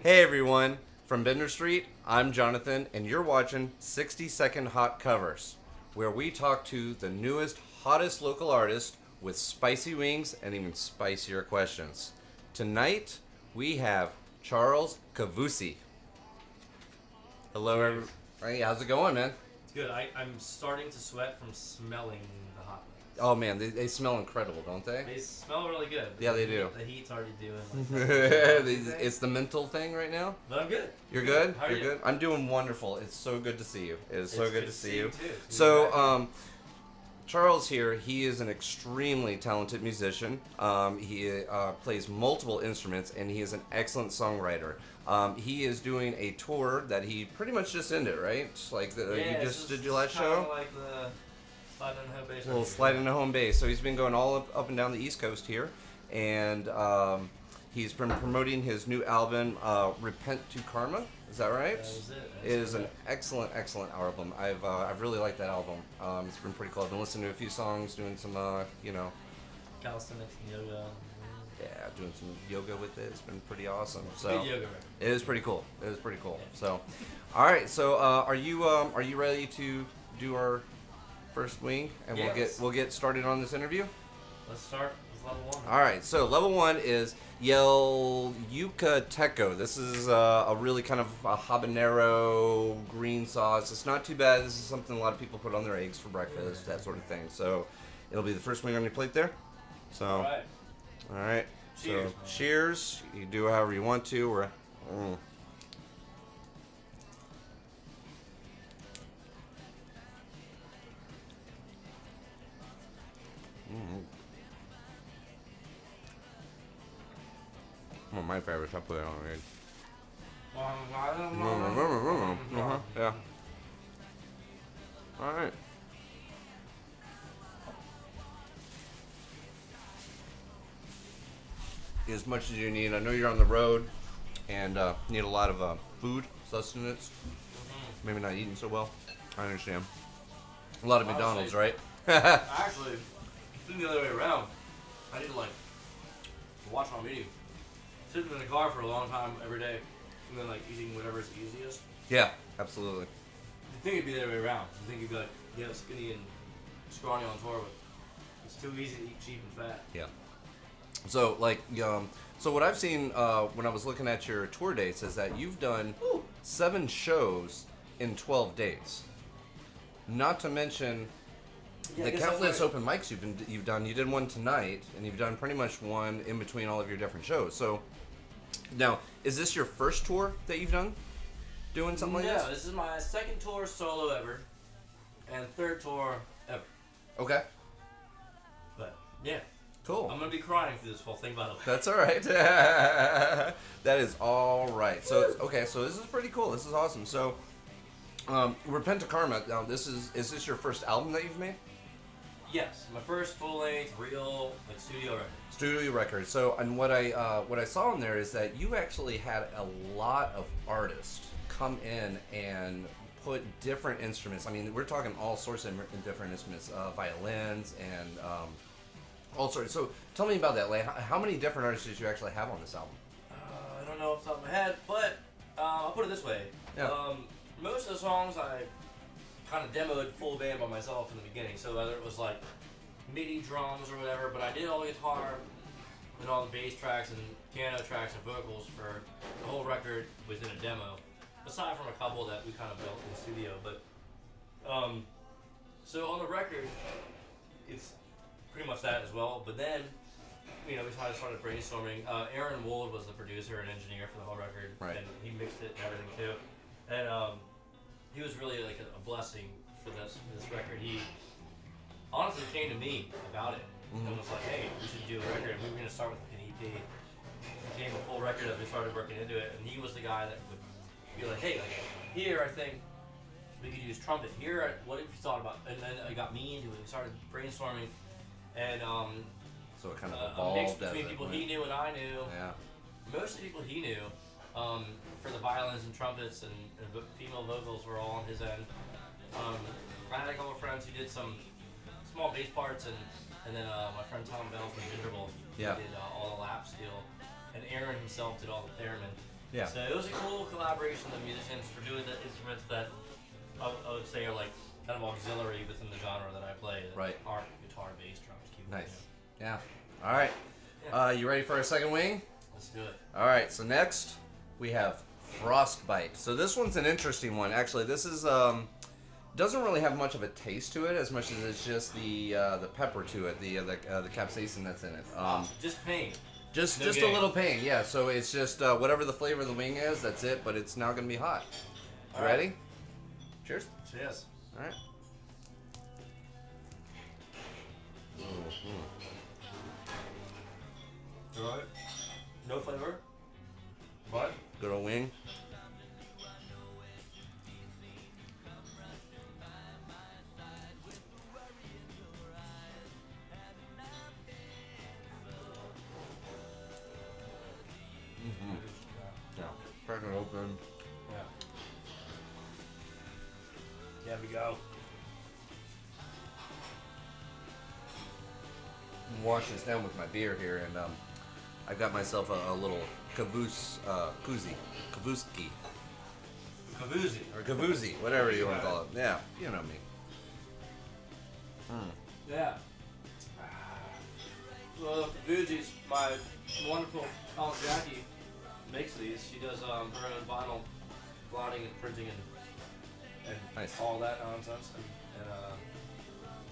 Hey everyone, from Bender Street, I'm Jonathan, and you're watching 60-Second Hot Covers, where we talk to the newest, hottest local artists with spicy wings and even spicier questions. Tonight, we have Charles Kavoossi. Hello, everyone. Hey, how's it going, man? It's good. I'm starting to sweat from smelling the hot wings. Oh man, they smell incredible, don't they? They smell really good. Yeah, they do. The heat's already doing like It's the mental thing right now. But I'm good. You're good? How are You're you? good? I'm doing wonderful. It's so good to see you. It is so It's good to see you. too. So, Charles here, he is an extremely talented musician. He plays multiple instruments, and he is an excellent songwriter. He is doing a tour that he pretty much just ended, right? Like you just did your last show? Like the slide in the home base. A little slide into home base. So he's been going all up and down the East Coast here, and he's been promoting his new album, "Repent to Karma." Is that right? That was it. It is an excellent album. I've really liked that album. It's been pretty cool. I've been listening to a few songs, doing some calisthenics and yoga. doing some yoga with it. It's been pretty awesome. So Good yoga record. it is pretty cool. It is pretty cool. Yeah. So, all right. So are you ready to do our first wing, and Yes. we'll get started on this interview? Let's start with level one. All right, so level one is Yel Yucateco. This is a really kind of a habanero green sauce. It's not too bad. This is something a lot of people put on their eggs for breakfast, that sort of thing. So it'll be the first wing on your plate there. So, All right. all right. Cheers, man. So cheers. You do however you want to. One of my favorites. I put it on egg. Yeah. All right. As much as you need. I know you're on the road and need a lot of food sustenance. Maybe not eating so well. I understand. A lot of McDonald's, right? Actually, it's been the other way around. I need to watch what I'm eating. Sitting in the car for a long time every day, and then eating whatever's easiest. Yeah, absolutely. You think it'd be the other way around. You think you'd be skinny and scrawny on tour, but it's too easy to eat cheap and fat. Yeah. So so what I've seen when I was looking at your tour dates is that you've done 7 shows in 12 days. Not to mention the countless open mics you've done. You did one tonight, and you've done pretty much one in between all of your different shows. So now, is this your first tour that you've done? Doing something like this? No, this is my second tour solo ever, and third tour ever. Okay. But yeah, Cool. I'm gonna be crying through this whole thing, by the way. That's all right. That is all right. So okay, so this is pretty cool. This is awesome. So, Repent to Karma. Now, is this your first album that you've made? Yes, my first full-length, real studio record. Studio record. So, and what I saw in there is that you actually had a lot of artists come in and put different instruments. I mean, we're talking all sorts of different instruments, violins and all sorts. So, tell me about that. Like, how many different artists did you actually have on this album? I don't know off the top of my head, but I'll put it this way. Yeah. Most of the songs I kind of demoed full band by myself in the beginning, so whether it was MIDI drums or whatever, but I did all the guitar and all the bass tracks and piano tracks and vocals for the whole record within a demo, aside from a couple that we kind of built in the studio. But so on the record, it's pretty much that as well. But then, we kind of started brainstorming. Aaron Wold was the producer and engineer for the whole record, Right. and he mixed it and everything too. And he was really a blessing for this record. He honestly came to me about it and was like, "Hey, we should do a record." And we were going to start with an EP. It became a full record as we started working into it. And he was the guy that would be like, "Hey, here I think we could use trumpet. Here, what if you thought about?" And then I got me into it. We started brainstorming, and So it kind of a mix evolved as between it people went. he knew and I knew. Yeah. Most of the people he knew, for the violins and trumpets and female vocals were all on his end. I had a couple of friends who did some small bass parts, and then my friend Tom Bell from Gingerballs Yeah. did all the lap steel, and Aaron himself did all the theremin. Yeah. So it was a cool collaboration of musicians for doing the instruments that I would say are like kind of auxiliary within the genre that I play. That Right. Aren't guitar, bass, drums, keyboard. Nice. Yeah. All right. Yeah. You ready for a second wing? Let's do it. All right. So next we have Frostbite. So this one's an interesting one. Actually, this is doesn't really have much of a taste to it, as much as it's just the pepper to it, the capsaicin that's in it. Just pain. Just No a game. little pain. Yeah. So it's just whatever the flavor of the wing is, that's it. But it's now gonna be hot. All right. Ready? Cheers. Cheers. All right. All right. No flavor. What? Good old wing. Yeah. Crack it open. Yeah. There we go. Wash this down with my beer here, and I got myself a little Kavoossi, Kavoossi. or Kavoossi, whatever you want to call it. Yeah, you know me. Yeah. Well, Kavoossi's my wonderful Aunt Jackie makes these. She does her own vinyl blotting and printing and Nice. all that nonsense. And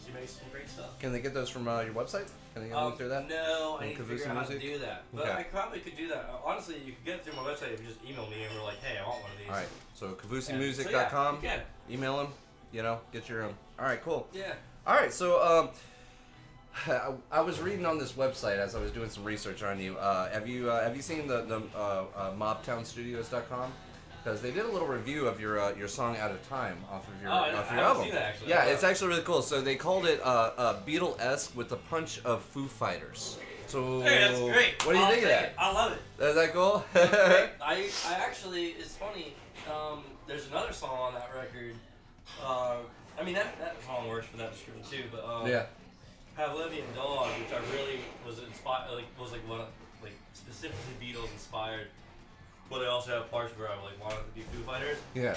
she makes some great stuff. Can they get those from your website? Can they get them through that? No, I From need to Kavoossi figure out how to Music? do that. But Okay. I probably could do that. Honestly, you could get it through my website if you just email me and we're like, hey, I want one of these. All right. So And KavoosiMusic.com. So yeah, you Email them. You know, get your. All right, cool. can. Yeah. All right, so I was reading on this website as I was doing some research on you. Have you seen the MobtownStudios.com? Because they did a little review of your song "Out of Time" off of your I album. haven't seen that, actually. Yeah, it's actually really cool. So they called it Beatle-esque with the punch of Foo Fighters. So Hey, that's great. What do you I'll think of take that? it. I love it. Is that cool? I actually, it's funny. There's another song on that record. I mean that song works for that description too. But Yeah. Pavlovian Dog, which I really was inspired, was one of, specifically Beatles inspired. But I also have parts where I wanted to be Foo Fighters. Yeah.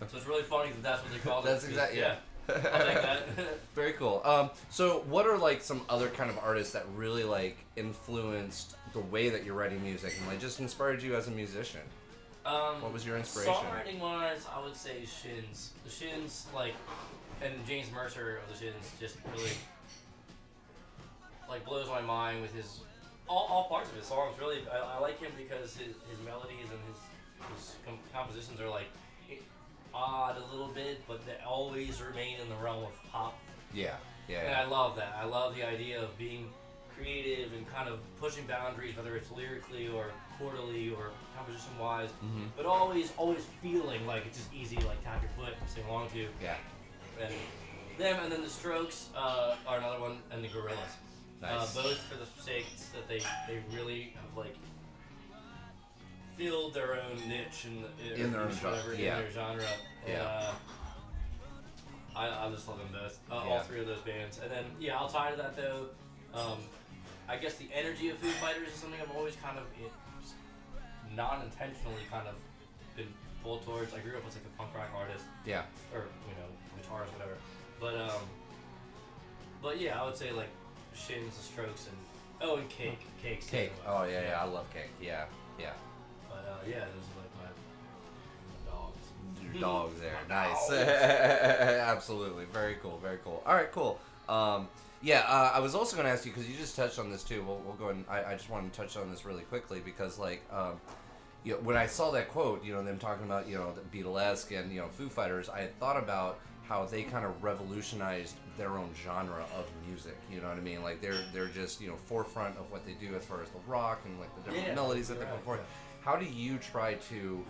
So it's really funny that that's what they called That's it. exactly. Yeah. I'll take that. Very cool. So what are some other kind of artists that really influenced the way that you're writing music and just inspired you as a musician? What was your inspiration? Songwriting wise, I would say Shins. The Shins, and James Mercer of the Shins just really blows my mind with his all parts of his songs. Really, I like him because his melodies and his compositions are odd a little bit, but they always remain in the realm of pop. Yeah. And I love that. I love the idea of being creative and kind of pushing boundaries, whether it's lyrically or chordally or composition-wise, but always feeling like it's just easy to tap your foot and sing along to. Yeah. And them, and then the Strokes are another one, and the Gorillaz. Nice. Both for the sake that they really have filled their own niche in their own genre. in Yeah. their genre. And, Yeah. I just love them both. All Yeah. three of those bands. And then outside of that though, I guess the energy of Foo Fighters is something I've always kind of non-intentionally been pulled towards. I grew up as a punk rock artist. Yeah. Or guitarist, whatever. But yeah, I would say Shins, the Strokes, and and Cake. Cake. Well. Oh yeah, I love Cake. Yeah. But yeah, those are my dogs. Your dogs there. Nice. Dogs. Absolutely. Very cool. Very cool. All right. Cool. I was also going to ask you because you just touched on this too. We'll go ahead and I just want to touch on this really quickly because when I saw that quote, them talking about the Beatlesque and Foo Fighters, I had thought about how they kind of revolutionized their own genre of music. You know what I mean? They're just forefront of what they do as far as the rock and the different melodies that they put forth. How do you try to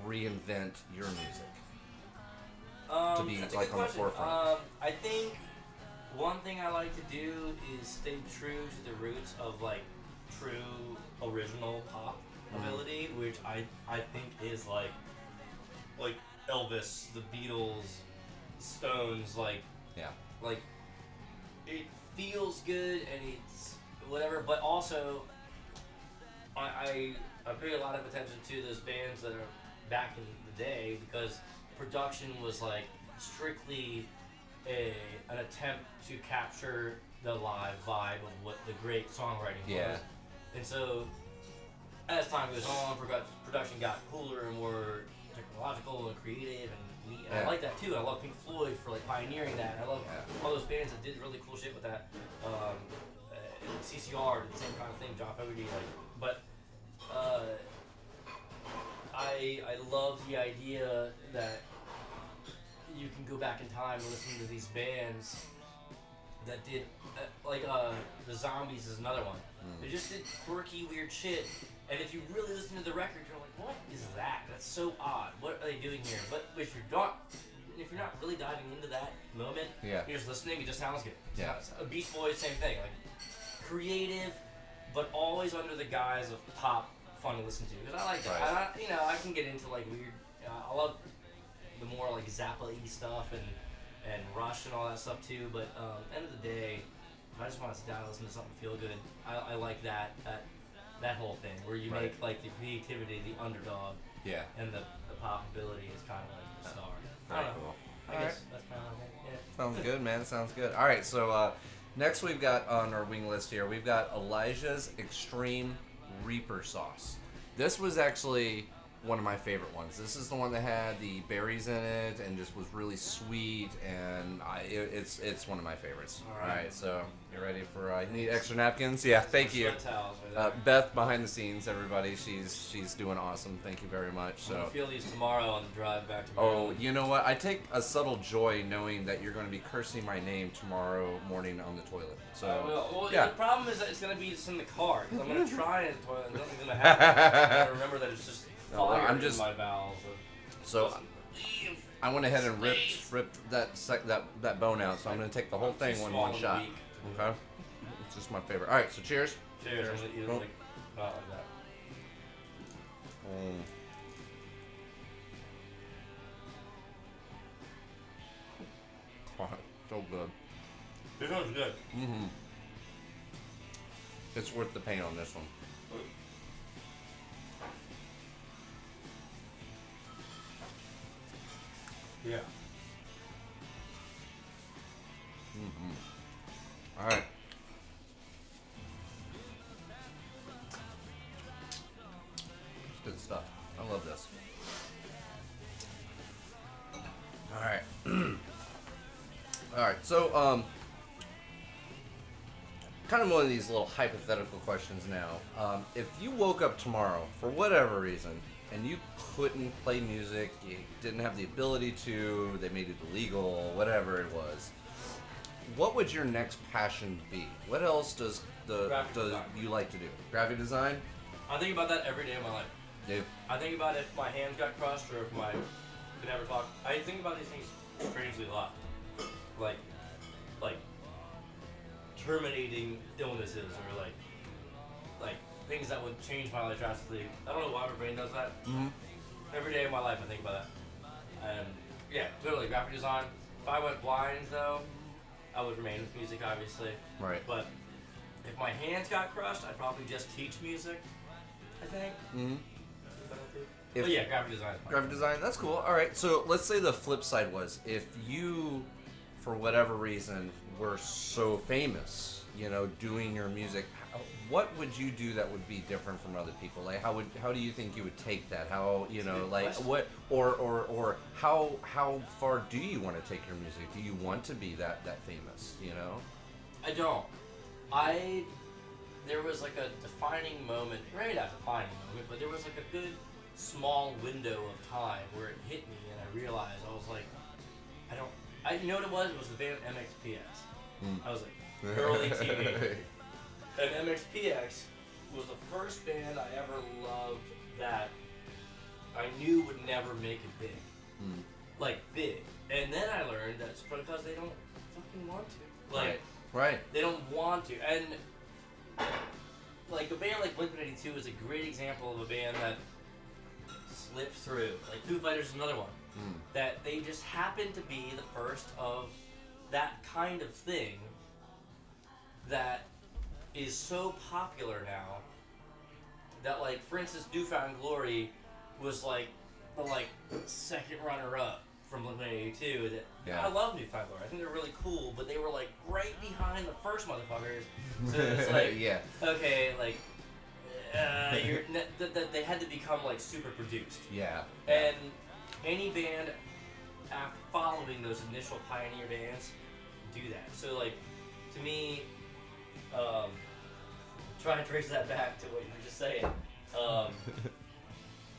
reinvent your music to be That's a on good the question. forefront? I think one thing I like to do is stay true to the roots of true original pop ability, which I think is like Elvis, the Beatles, Stones, it feels good and it's whatever, but also I I pay a lot of attention to those bands that are back in the day because production was like strictly an attempt to capture the live vibe of what the great songwriting was. And so as time goes on, production got cooler and more technological and creative, and neat. And I like that too. I love Pink Floyd for like pioneering that. I love all those bands that did really cool shit with that. CCR did the same kind of thing. John Fogerty, but I love the idea that you can go back in time and listen to these bands that did the Zombies is another one. They just did quirky, weird shit. And if you really listen to the record, you're like, what is that? That's so odd. What are they doing here? But if you're not really diving into that moment, you're just listening, it just sounds good. Yeah. A Beast Boys, same thing. Like creative, but always under the guise of pop, fun to listen to. Because I like that. Right. I can get into like weird. I love the more like Zappa-y stuff and Rush and all that stuff too. But end of the day, if I just want to sit down and listen to something feel good, I like that whole thing where you make like the creativity the underdog, and the pop ability is kind of like the star. Very cool. I guess that's kind of like it. Sounds good, man. Sounds good. All right, so next we've got on our wing list here, we've got Elijah's Extreme Reaper Sauce. This was actually one of my favorite ones. This is the one that had the berries in it and just was really sweet, and it's one of my favorites. All right, so you ready for? You need extra napkins? Yeah, thank you. Beth behind the scenes, everybody. She's doing awesome. Thank you very much. So I'm gonna feel these tomorrow on the drive back to Maryland. Oh, you know what? I take a subtle joy knowing that you're going to be cursing my name tomorrow morning on the toilet. So well, the problem is that it's gonna be just in the car because I'm gonna try it in the toilet and nothing's gonna happen. I gotta remember that it's just. I'm just in my bowels. So I went ahead and ripped that bone out. So I'm gonna take the whole thing in one shot. Okay, it's just my favorite. All right, so cheers. Cheers. I'm gonna eat it like not like that. Oh, so good. This one's good. Mm-hmm. It's worth the pain on this one. Yeah. Mm-hmm. All right. It's good stuff. I love this. All right. All right. So, kind of one of these little hypothetical questions now. If you woke up tomorrow for whatever reason and you couldn't play music, you didn't have the ability to, they made it illegal, whatever it was, what would your next passion be? What else does you like to do? Graphic design? I think about that every day of my life. Yeah. I think about if my hands got crushed or if I could never talk. I think about these things strangely a lot. Like terminating illnesses or like things that would change my life drastically. I don't know why my brain does that. Mm-hmm. Every day of my life I think about that. And yeah, totally graphic design. If I went blind though, I would remain with music obviously. Right. But if my hands got crushed, I'd probably just teach music, I think. Mm-hmm. But yeah, graphic design. Graphic design, that's cool. All right, so let's say the flip side was if you, for whatever reason, were so famous, doing your music, what would you do that would be different from other people? Like, how do you think you would take that? How, what, or how far do you want to take your music? Do you want to be that famous? I don't. There was like a defining moment, right? Not defining moment, but there was like a good small window of time where it hit me and I realized I was like, you know what it was? It was the band MXPX. I was like early teenager. And MXPX was the first band I ever loved that I knew would never make it big. Like big. And then I learned that it's because they don't fucking want to. Like, right. They don't want to. And like a band like Blink-182 is a great example of a band that slipped through. Like Foo Fighters is another one. That they just happened to be the first of that kind of thing that is so popular now that like, for instance, Newfound Glory was like the like second runner-up from Blink-182. That Yeah. I love Newfound Glory. I think they're really cool, but they were like right behind the first motherfuckers. So it's like, yeah. okay, like they had to become like super produced. Yeah. And any band after following those initial pioneer bands do that. So like, to me, try and trace that back to what you were just saying.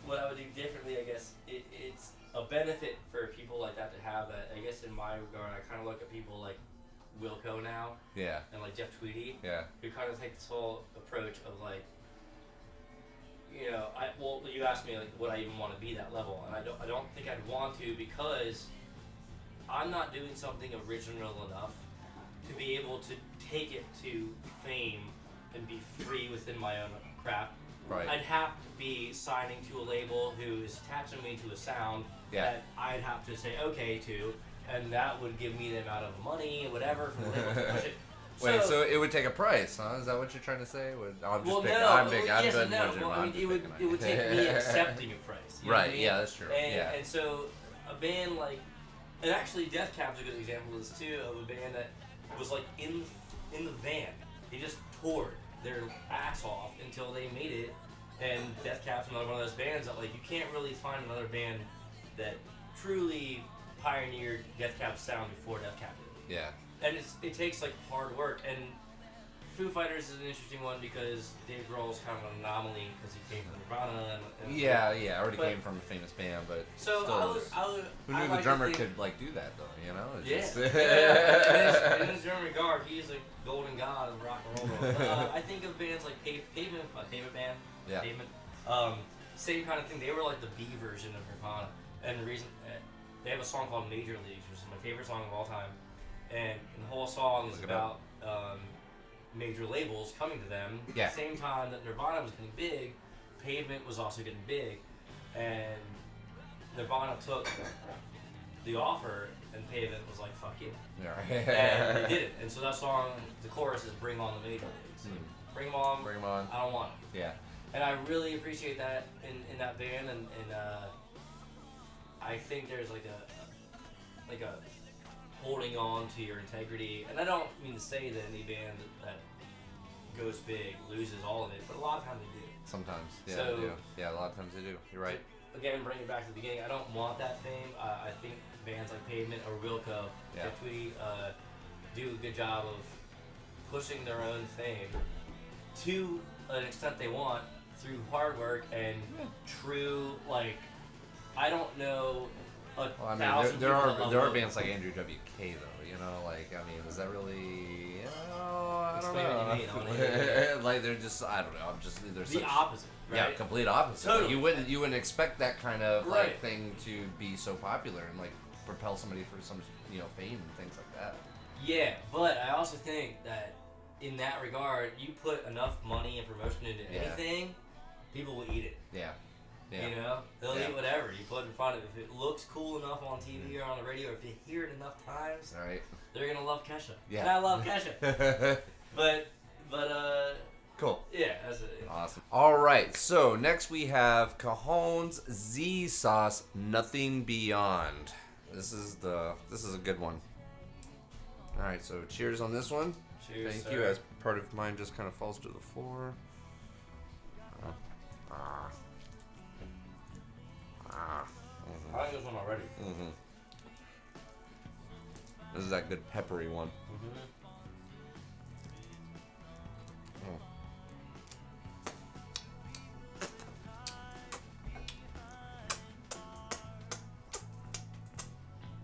What I would do differently, I guess, it's a benefit for people like that to have that. I guess in my regard, I kind of look at people like Wilco now. Yeah. And like Jeff Tweedy. Yeah. Who kind of take this whole approach of like, you know, you asked me like, would I even want to be that level, and I don't think I'd want to, because I'm not doing something original enough to be able to take it to fame and be free within my own craft. Right. I'd have to be signing to a label who is attaching me to a sound that I'd have to say okay to, and that would give me the amount of money, whatever, for the label to push it. Wait, so it would take a price, huh? Is that what you're trying to say? I'm good. It would take me accepting a price. You know what I mean? Yeah, that's true. And so a band like, and actually Death Cab's a good example of this too, of a band that was like in the van. They just toured their ass off until they made it. And Death Cab's another one of those bands that like you can't really find another band that truly pioneered Death Cab's sound before Death Cab did. Yeah. And it takes like hard work, and Foo Fighters is an interesting one because Dave Grohl's kind of an anomaly because he came from Nirvana. I already came from a famous band, but so still, who knew the drummer could like do that though? You know? It's In his own regard, he's a golden god of rock and roll. I think of bands like Pavement, my favorite band. Yeah. Pavement. Same kind of thing. They were like the B version of Nirvana, and the reason they have a song called Major Leagues, which is my favorite song of all time. And the whole song is about major labels coming to them. At the same time that Nirvana was getting big, Pavement was also getting big. And Nirvana took the offer, and Pavement was like, fuck you. And they did it. And so that song, the chorus is Bring On the Major Leagues. Bring them on. Bring them on. I don't want it. Yeah. And I really appreciate that in that band. And I think there's like a holding on to your integrity, and I don't mean to say that any band that goes big loses all of it, but a lot of times they do. Sometimes, yeah, so, they do. Yeah, a lot of times they do. You're right. Again, bringing it back to the beginning, I don't want that fame. I think bands like Pavement or Wilco, if we do a good job of pushing their own fame to an extent they want through hard work and true, like, I don't know. There are bands like Andrew WK though, you know, like, I mean, is that really, I don't know. Like, they're just, I don't know, they're the opposite, right? Yeah, complete opposite. Totally. You wouldn't expect that kind of like thing to be so popular and like propel somebody for some, fame and things like that. Yeah, but I also think that in that regard, you put enough money and promotion into anything, people will eat it. Yeah. You know, they'll eat whatever you put in front of it. If it looks cool enough on TV or on the radio, or if you hear it enough times, they're gonna love Kesha. Yeah. And I love Kesha. but cool. Yeah, that's it. Awesome. All right, so next we have Cajon's Z Sauce Nothing Beyond. This is a good one. All right, so cheers on this one. Cheers. Thank you. As part of mine just kind of falls to the floor. I like this one already. Mm-hmm. This is that good peppery one.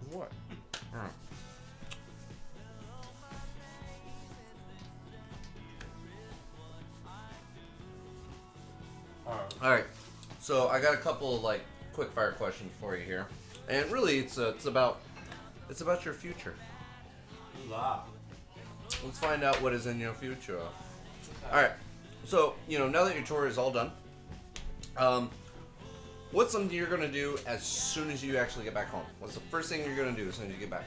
What? All right. So I got a couple of like quick fire questions for you here, and really it's about your future. Wow. Let's find out what is in your future. All right. So now that your tour is all done, what's something you're gonna do as soon as you actually get back home? What's the first thing you're gonna do as soon as you get back?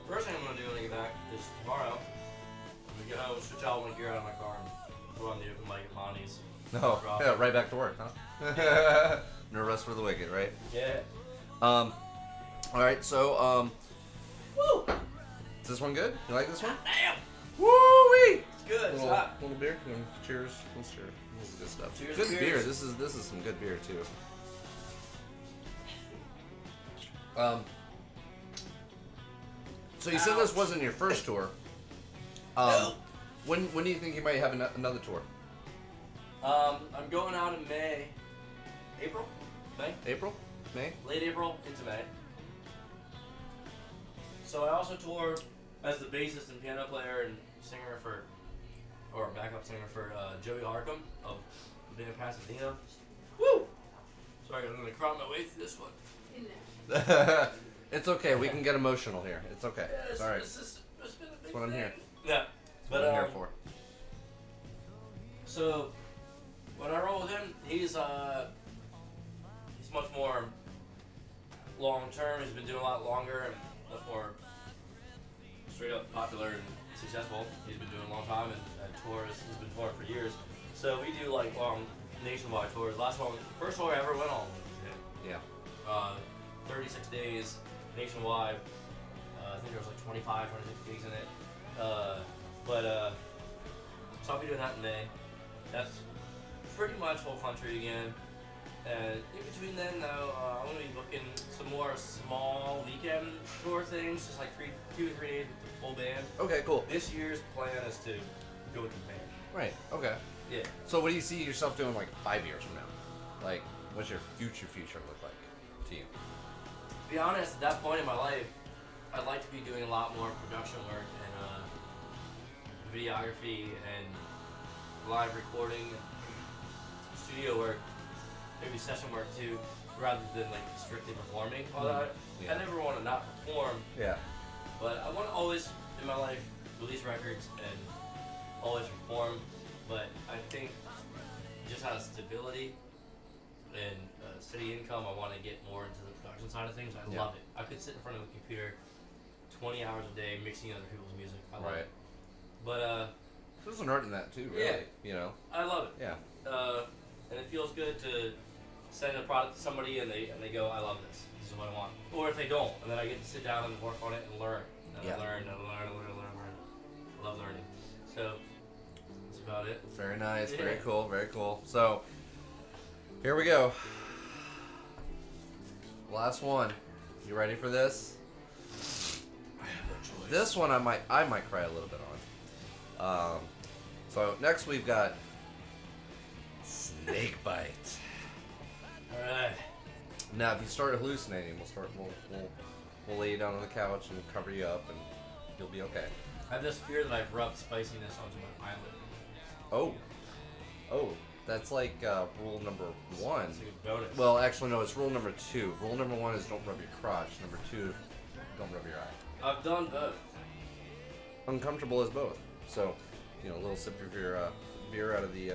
First thing I'm gonna do when I get back is tomorrow. I'm gonna get home, switch all my gear out of my car, and go on the open mic at Bonnie's. No, yeah, right back to work, huh? No rest for the wicked, right? Yeah. All right, so Woo! is this one good? You like this one? Damn! Woo-wee! It's good. It's Little hot. beer. Cheers. Let's cheers. This is good stuff. Cheers, Good cheers. beer. This is some good beer too. So you said this wasn't your first tour. No. When do you think you might have another tour? I'm going out in May. April? May? April? May? Late April into May. So I also tour as the bassist and piano player and singer for, or backup singer for Joey Harcum of the band Pasadena. Woo! Sorry, I'm gonna crawl my way through this one. It's okay. We can get emotional here. It's okay. Yeah, It's all right. It's been a big That's what I'm thing. here. Yeah, That's but what I'm here for. So when I roll with him, he's much more long term. He's been doing a lot longer and much more straight up popular and successful. He's been doing a long time and tours. He's been touring for years. So we do like long nationwide tours. First tour I ever went on was him. Yeah. 36 days nationwide. I think there was like 25, 26 gigs in it. So I'll be doing that in May. That's pretty much whole country again. And in between then, though, I'm going to be booking some more small weekend tour things, just like 2 or 3 days with the full band. Okay. Cool. This year's plan is to go with the band. Right. Okay. Yeah. So what do you see yourself doing like 5 years from now? Like, what's your future look like to you? To be honest, at that point in my life, I'd like to be doing a lot more production work and videography and live recording, studio work, maybe session work too, rather than like strictly performing all that. Yeah. I never want to not perform, Yeah. but I want to always in my life release records and always perform. But I think just out of stability and steady income, I want to get more into the production side of things. I love it. I could sit in front of a computer 20 hours a day mixing other people's music. I love it. But there's an art in that too, really. Yeah. You know. I love it. Yeah. And it feels good to send a product to somebody and they go, I love this. This is what I want. Or if they don't, and then I get to sit down and work on it and learn. And I learn. I love learning. So that's about it. Very nice. Yeah. Very cool. Very cool. So here we go. Last one. You ready for this? I have no choice. This one I might cry a little bit on. So next we've got snake bite. Alright. Now if you start hallucinating, we'll lay you down on the couch and cover you up, and you'll be okay. I have this fear that I've rubbed spiciness onto my eyelid. Oh, that's like rule number 1. It's a good bonus. Well, actually no, it's rule number 2. Rule number 1 is don't rub your crotch. Number 2, don't rub your eye. I've done both. Uncomfortable as both. So, a little sip of your beer out of the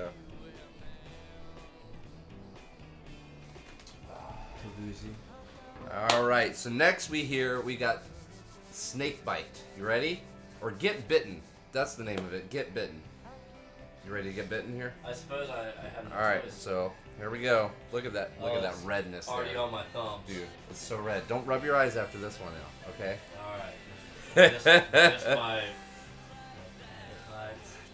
Kavoossi. All right. So next we got snake bite. You ready? Or get bitten. That's the name of it. Get bitten. You ready to get bitten here? I suppose I have no All right. choice. So here we go. Look at that. Look at that It's redness already there. on my thumbs. Dude, it's so red. Don't rub your eyes after this one out. Okay. Alright. Just my...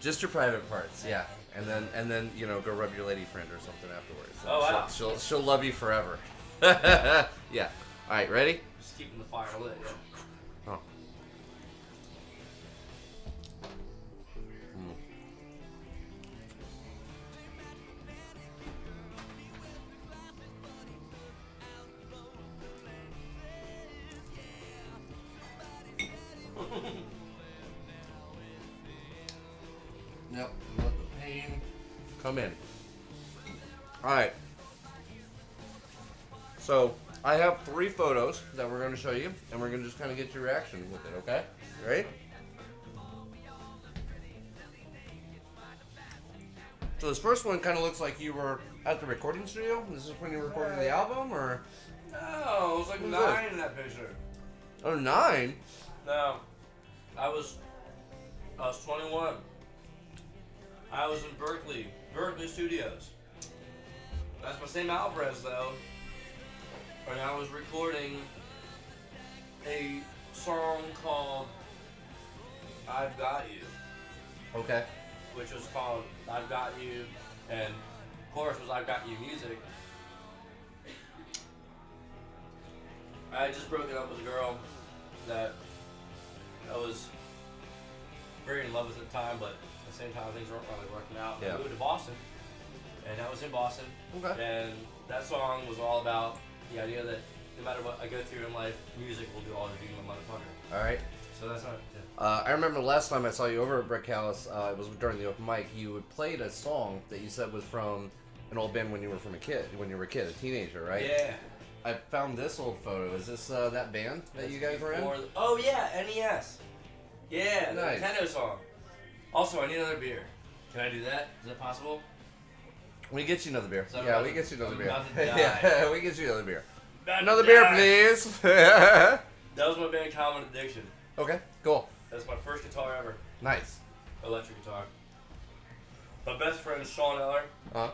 Just your private parts, yeah. And then go rub your lady friend or something afterwards. Oh, wow. She'll love you forever. Yeah. All right, ready? Just keeping the fire lit, yeah. Oh. Yep. Let the pain come in. All right. So I have 3 photos that we're going to show you, and we're going to just kind of get your reaction with it. Okay? You ready? So this first one kind of looks like you were at the recording studio. This is when you were recording the album, or? No, it was like Who's 9 this? in that picture. Oh, 9? No. I was 21. I was in Berkeley Berkeley Studios. That's my same Alvarez though. And I was recording a song called I've Got You. Okay. Which was called I've Got You, and chorus was I've Got You Music. I had just broken up with a girl that I was very in love with at the time, but at the same time things weren't really working out. Yeah. I moved to Boston, and I was in Boston. Okay. And that song was all about the idea that no matter what I go through in life, music will do all the doing, motherfucker. All right. So that's not. I remember the last time I saw you over at Brick House, it was during the open mic. You had played a song that you said was from an old band when you were a kid, a teenager, right? Yeah. I found this old photo. Is this that band that you guys were in? Oh yeah, NES. Yeah, the Nice. Nintendo song. Also, I need another beer. Can I do that? Is that possible? We get you another beer. So Yeah, we get you another I'm beer. about to die. Yeah, we get you another beer. About to Another beer, die. please. That was my band Common Addiction. Okay, cool. That's my first guitar ever. Nice. Electric guitar. My best friend Sean Eller. Huh?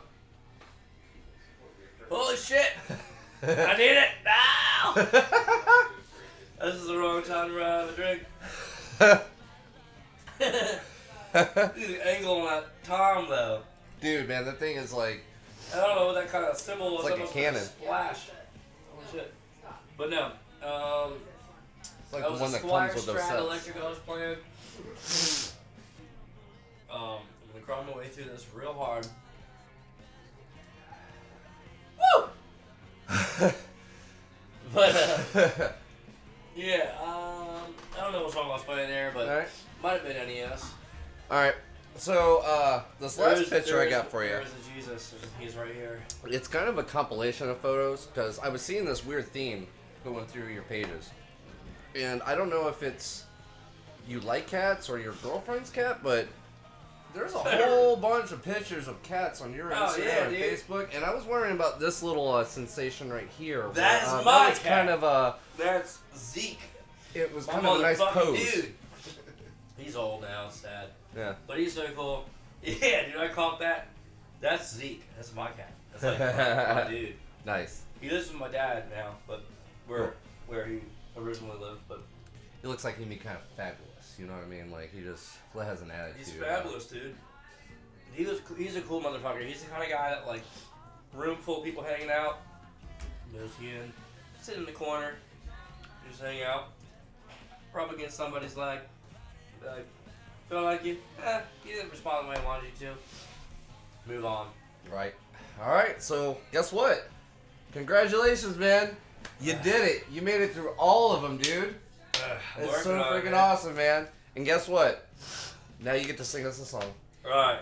Holy shit! I need it now! This is the wrong time to run out of a drink. The angle on that tom though. Dude, man, that thing is like. I don't know what that kind of symbol was. It's like a Almost cannon. Splash. Holy shit. But no. It's like that the was one a that Squire comes with those Strat sets. electric I was playing. I'm gonna crawl my way through this real hard. Woo! But yeah, I don't know what song I was playing there, but All right. might have been NES. All right. So this last picture I got for you. There's a Jesus, and he's right here. It's kind of a compilation of photos because I was seeing this weird theme going through your pages, and I don't know if it's you like cats or your girlfriend's cat, but there's a whole bunch of pictures of cats on your Instagram and Facebook, and I was wondering about this little sensation right here. That's my that was cat. kind of a. That's Zeke. It was My kind of a nice motherfucking pose. dude. He's old now, sad. Yeah. But he's so cool. Yeah, dude, I caught that. That's Zeke. That's my cat. That's like my dude. Nice. He lives with my dad now, but where he originally lived. But He looks like he'd be kind of fabulous. You know what I mean? Like he just has an attitude. he's fabulous, dude. He's a cool motherfucker. He's the kind of guy that like room full of people hanging out. Goes in, sit in the corner, just hang out. Rub against somebody's leg. Be like, feel like you? You didn't respond the way I wanted you to. Move on. Right. All right. So guess what? Congratulations, man. You did it. You made it through all of them, dude. It's so freaking awesome, man. And guess what? Now you get to sing us a song. Right.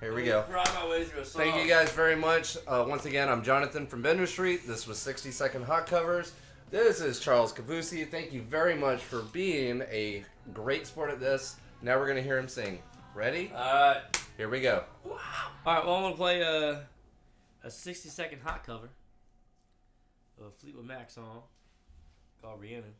Here we go. Ride my way through a song. Thank you guys very much. Once again, I'm Jonathan from Bender Street. This was 60 Second Hot Covers. This is Charles Kavoossi. Thank you very much for being a great sport at this. Now we're going to hear him sing. Ready? Alright. Here we go. Wow. Alright, well, I'm going to play a 60-second hot cover of a Fleetwood Mac song called Rhiannon.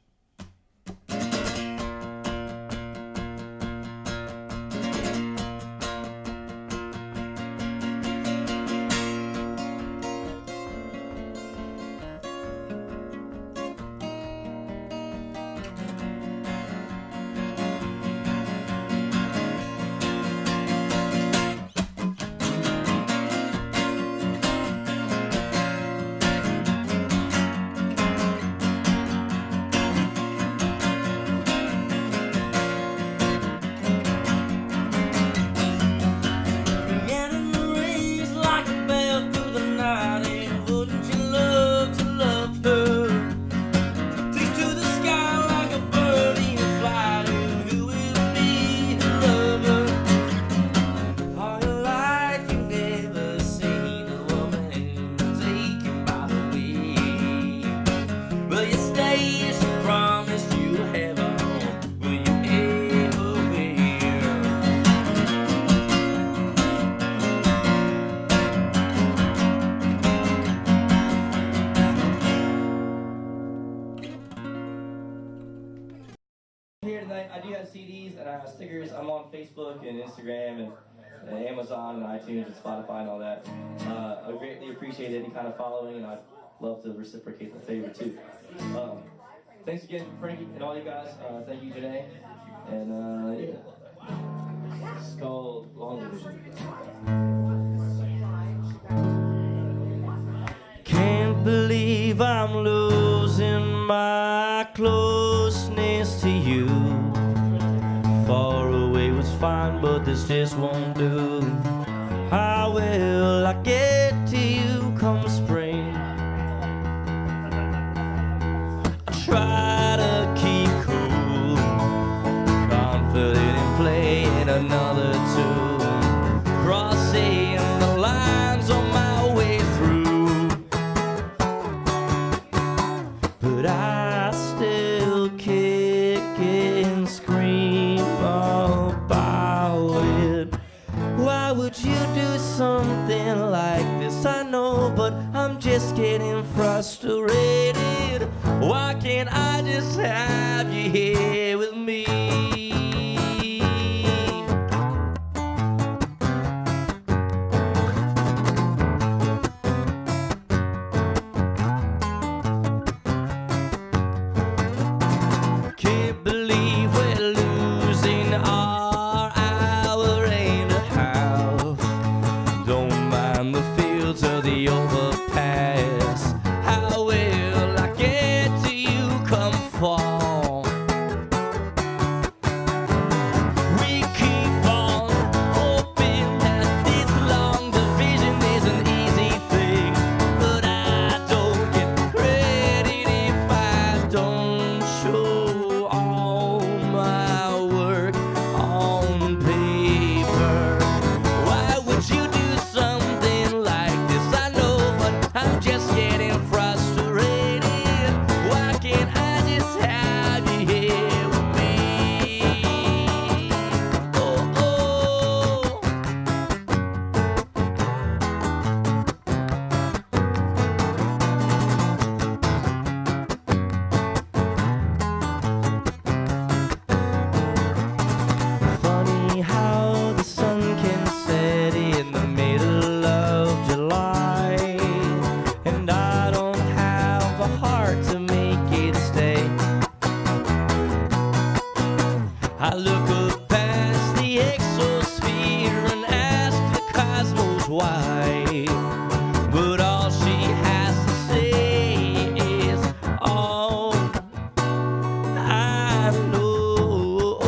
Here tonight, I do have CDs and I have stickers. I'm on Facebook and Instagram and Amazon and iTunes and Spotify and all that. I greatly appreciate any kind of following, and I'd love to reciprocate the favor too. Thanks again, Frankie, and all you guys. Thank you, Janae. And yeah. It's called Long Division. Can't believe I'm losing my closeness to you. Far away was fine, but this just won't do. How will I get to you come spring? I try to keep cool, confident in playing another tune, crossing the lines on my way through. But I still kick and scream about it. Why would you do something like this? I know, but I'm just getting frustrated. Why can't I just have you here with me? Can't believe we're losing our hour and a half. Don't mind the fields or the overpass. How will I get to you come fall? We keep on hoping that this long division is an easy thing, but I don't get credit if I don't show all my work on paper. Why would you do something like this? I know, but I'm just getting frustrated. Why can't I just have you here with me? Oh, oh. Funny how the sun can set in the middle of July, and I don't have a heart to make it stay. I look up past the exosphere and ask the cosmos why, but all she has to say is, oh, I know.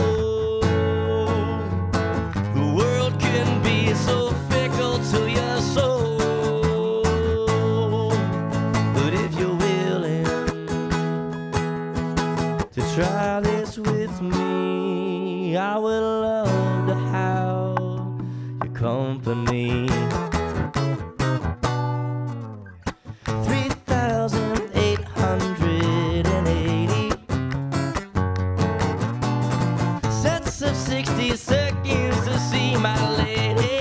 The world can be so fickle to your soul, but if you're willing to try this with me, I would love to have your company. 3,880 sets of 60 seconds to see my lady.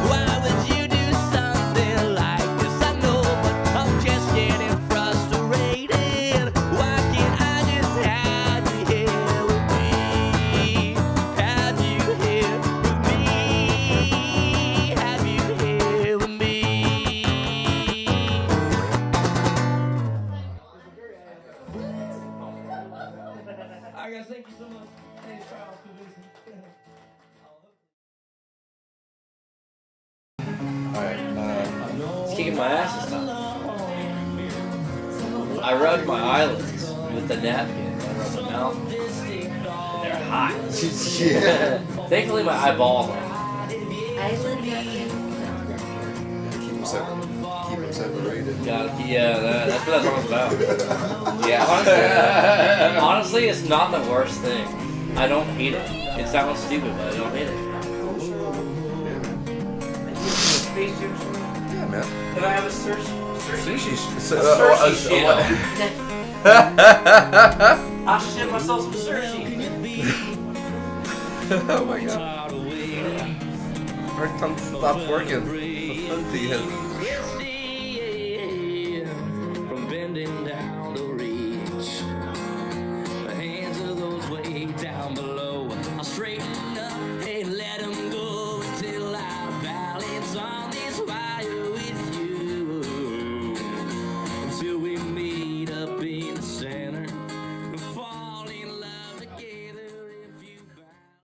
Why would you do something like this? I know, but I'm just getting frustrated. Why can't I just have you here with me? Have you here with me? Have you here with me? All right, guys, thank you so much. Thanks, Charles, Kavoossi. It's kicking my ass this time. I rubbed my eyelids with the napkin. I rubbed my mouth. And they're hot. Yeah. Thankfully, my eyeballs are. Keep them separated. Yeah, that's what that song's about. Yeah, honestly, it's not the worst thing. I don't hate it. It sounds stupid, but I don't hate it. Yeah, man. Can I have a sushi? Sushi. I shit myself some sushi. Oh my god. Our tongue stopped working. The